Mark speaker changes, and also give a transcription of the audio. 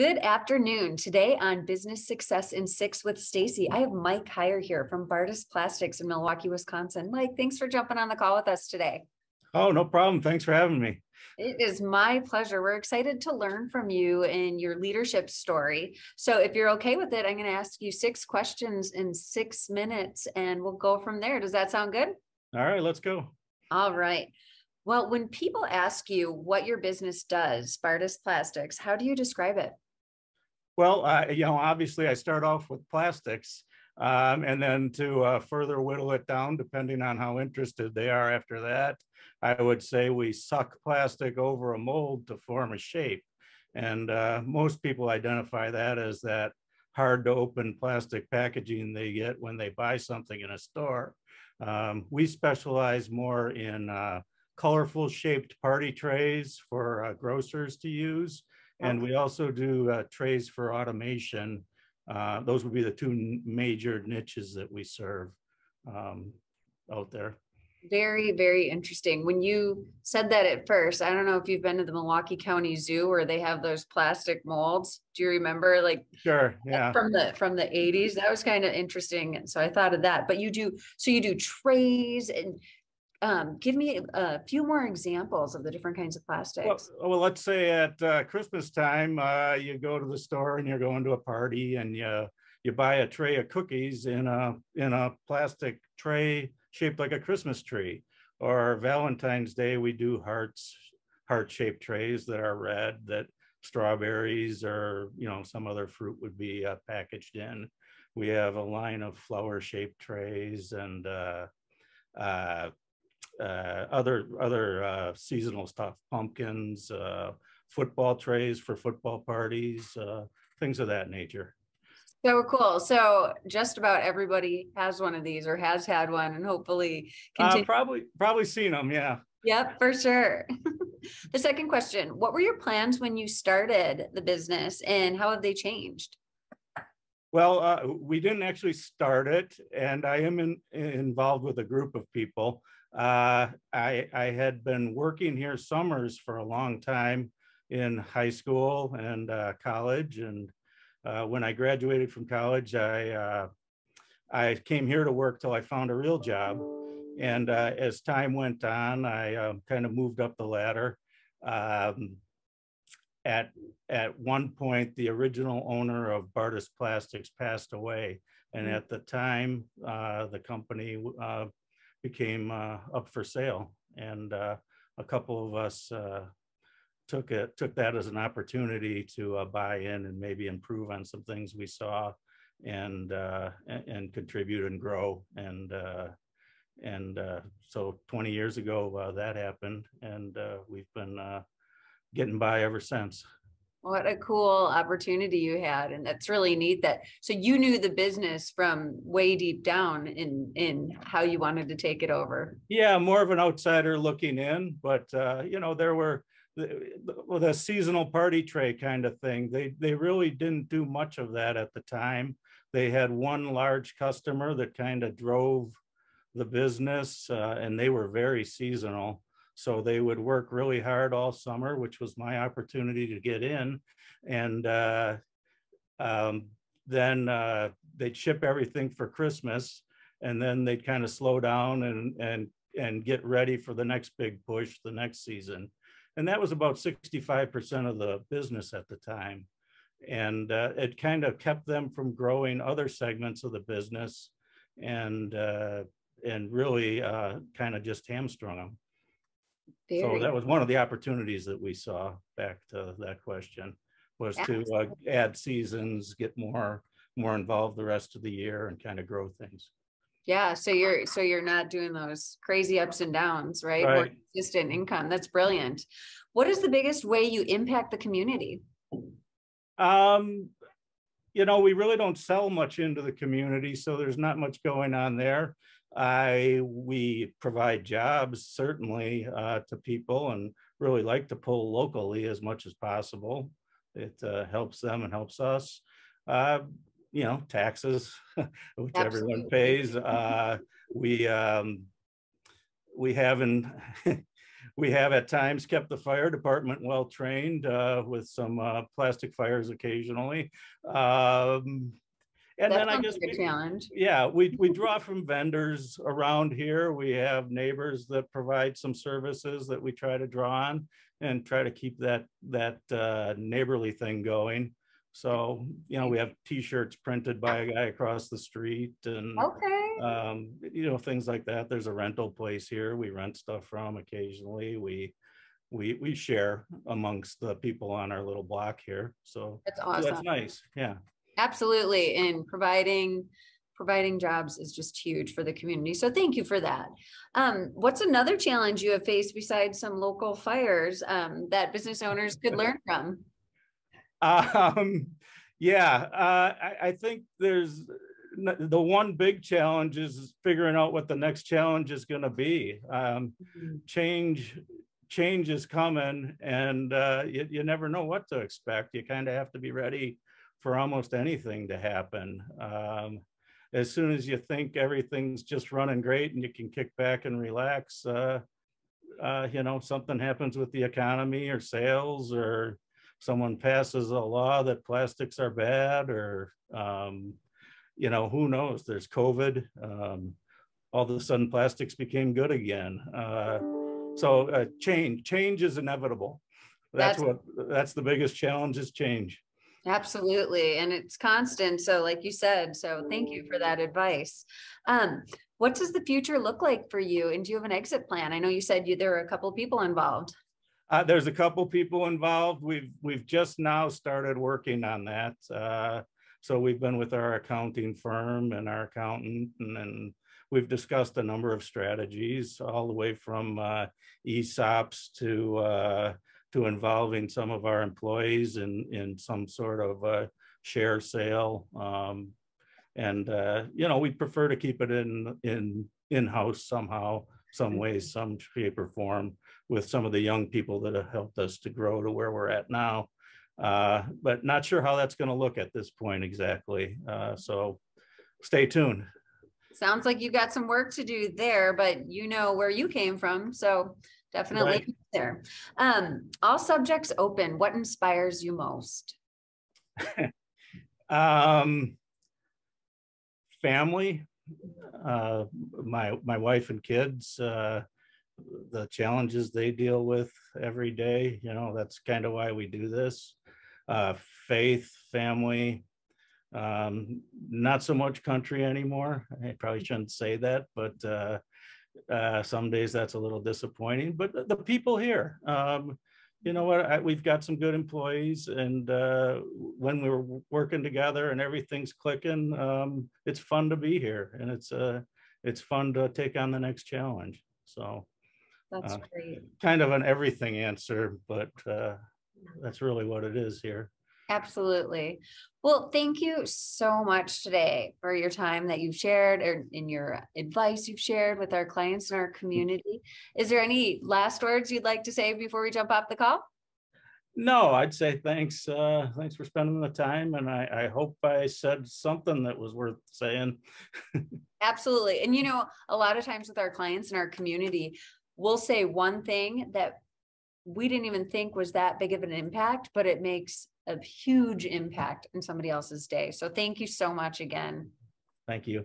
Speaker 1: Good afternoon. Today on Business Success in 6 with Stacie, I have Mike Heyer here from Bardes Plastics in Milwaukee, Wisconsin. Mike, thanks for jumping on the call with us today.
Speaker 2: Oh, no problem. Thanks for having me.
Speaker 1: It is my pleasure. We're excited to learn from you and your leadership story. So if you're okay with it, I'm going to ask you 6 questions in 6 minutes and we'll go from there. Does that sound good?
Speaker 2: All right, let's go.
Speaker 1: All right. Well, when people ask you what your business does, Bardes Plastics, how do you describe it?
Speaker 2: Well, obviously I start off with plastics and then to further whittle it down, depending on how interested they are after that, I would say we suck plastic over a mold to form a shape. And most people identify that as that hard to open plastic packaging they get when they buy something in a store. We specialize more in colorful shaped party trays for grocers to use. And we also do trays for automation. Those would be the 2 major niches that we serve out there.
Speaker 1: Very, very interesting. When you said that at first, I don't know if you've been to the Milwaukee County Zoo where they have those plastic molds. Do you remember?
Speaker 2: Sure, yeah.
Speaker 1: From the 80s? That was kind of interesting. And so I thought of that. But you do trays and give me a few more examples of the different kinds of plastics.
Speaker 2: Well, let's say at Christmas time, you go to the store and you're going to a party and you buy a tray of cookies in a plastic tray shaped like a Christmas tree. Or Valentine's Day, we do heart-shaped trays that are red, that strawberries or some other fruit would be packaged in. We have a line of flower-shaped trays and other seasonal stuff, pumpkins, football trays for football parties, things of that nature.
Speaker 1: So cool. So just about everybody has one of these or has had one and hopefully continue.
Speaker 2: Probably seen them. Yeah.
Speaker 1: Yep, for sure. The second question, what were your plans when you started the business and how have they changed?
Speaker 2: Well, we didn't actually start it, and I am involved with a group of people. I had been working here summers for a long time in high school and college, and when I graduated from college, I came here to work till I found a real job. And as time went on, I kind of moved up the ladder. At one point, the original owner of Bardes Plastics passed away, and at the time, the company became up for sale, and a couple of us took that as an opportunity to buy in and maybe improve on some things we saw, and contribute and grow, and so 20 years ago that happened, and we've been getting by ever since.
Speaker 1: What a cool opportunity you had. And that's really neat so you knew the business from way deep down in how you wanted to take it over.
Speaker 2: Yeah, more of an outsider looking in, but there were the seasonal party tray kind of thing. They really didn't do much of that at the time. They had one large customer that kind of drove the business, and they were very seasonal. So they would work really hard all summer, which was my opportunity to get in. And then they'd ship everything for Christmas, and then they'd kind of slow down and get ready for the next big push the next season. And that was about 65% of the business at the time. And it kind of kept them from growing other segments of the business, and really kind of just hamstrung them. So that was one of the opportunities that we saw, back to that question, was to add seasons, get more involved the rest of the year, and kind of grow things.
Speaker 1: Yeah, so you're not doing those crazy ups and downs, right? More consistent income. That's brilliant. What is the biggest way you impact the community?
Speaker 2: We really don't sell much into the community, so there's not much going on there. We provide jobs, certainly, to people, and really like to pull locally as much as possible. It helps them and helps us. Taxes, which everyone pays. We haven't We have at times kept the fire department well trained with some plastic fires occasionally. And
Speaker 1: That
Speaker 2: then I
Speaker 1: sounds
Speaker 2: guess,
Speaker 1: like a challenge.
Speaker 2: yeah, we draw from vendors around here. We have neighbors that provide some services that we try to draw on and try to keep that neighborly thing going. So, you know, we have T-shirts printed by a guy across the street and,
Speaker 1: Okay.
Speaker 2: you know, things like that. There's a rental place here. We rent stuff from occasionally. We share amongst the people on our little block here. So
Speaker 1: That's
Speaker 2: that's
Speaker 1: awesome.
Speaker 2: nice. Yeah.
Speaker 1: Absolutely. And providing jobs is just huge for the community. So thank you for that. What's another challenge you have faced besides some local fires that business owners could learn from?
Speaker 2: Yeah, I think there's the one big challenge is figuring out what the next challenge is going to be. Change is coming, and you never know what to expect. You kind of have to be ready for almost anything to happen. As soon as you think everything's just running great and you can kick back and relax, you know, something happens with the economy or sales, or someone passes a law that plastics are bad, or you know, who knows? There's COVID. All of a sudden, plastics became good again. So change is inevitable. That's the biggest challenge is change.
Speaker 1: Absolutely. And it's constant. So like you said, so thank you for that advice. What does the future look like for you? And do you have an exit plan? I know you said there are a couple of people involved.
Speaker 2: There's a couple people involved. We've just now started working on that. So we've been with our accounting firm and our accountant, and we've discussed a number of strategies, all the way from ESOPs to involving some of our employees in some sort of share sale. And you know, we prefer to keep it in-house somehow, some ways, some shape or form, with some of the young people that have helped us to grow to where we're at now. But not sure how that's going to look at this point exactly. So stay tuned.
Speaker 1: Sounds like you got some work to do there, but you know where you came from. So definitely
Speaker 2: Right.
Speaker 1: there. All subjects open. What inspires you most?
Speaker 2: Family, my wife and kids, the challenges they deal with every day. You know, that's kind of why we do this. Faith, family, not so much country anymore. I probably shouldn't say that, but some days that's a little disappointing. But the people here, you know what, we've got some good employees, and when we're working together and everything's clicking, it's fun to be here, and it's fun to take on the next challenge. So
Speaker 1: That's great.
Speaker 2: kind of an everything answer, but that's really what it is here.
Speaker 1: Absolutely. Well, thank you so much today for your time that you've shared, or in your advice you've shared with our clients in our community. Is there any last words you'd like to say before we jump off the call?
Speaker 2: No, I'd say thanks. Thanks for spending the time, and I hope I said something that was worth saying.
Speaker 1: Absolutely. And you know, a lot of times with our clients in our community, we'll say one thing that we didn't even think was that big of an impact, but it makes a huge impact in somebody else's day. So thank you so much again.
Speaker 2: Thank you.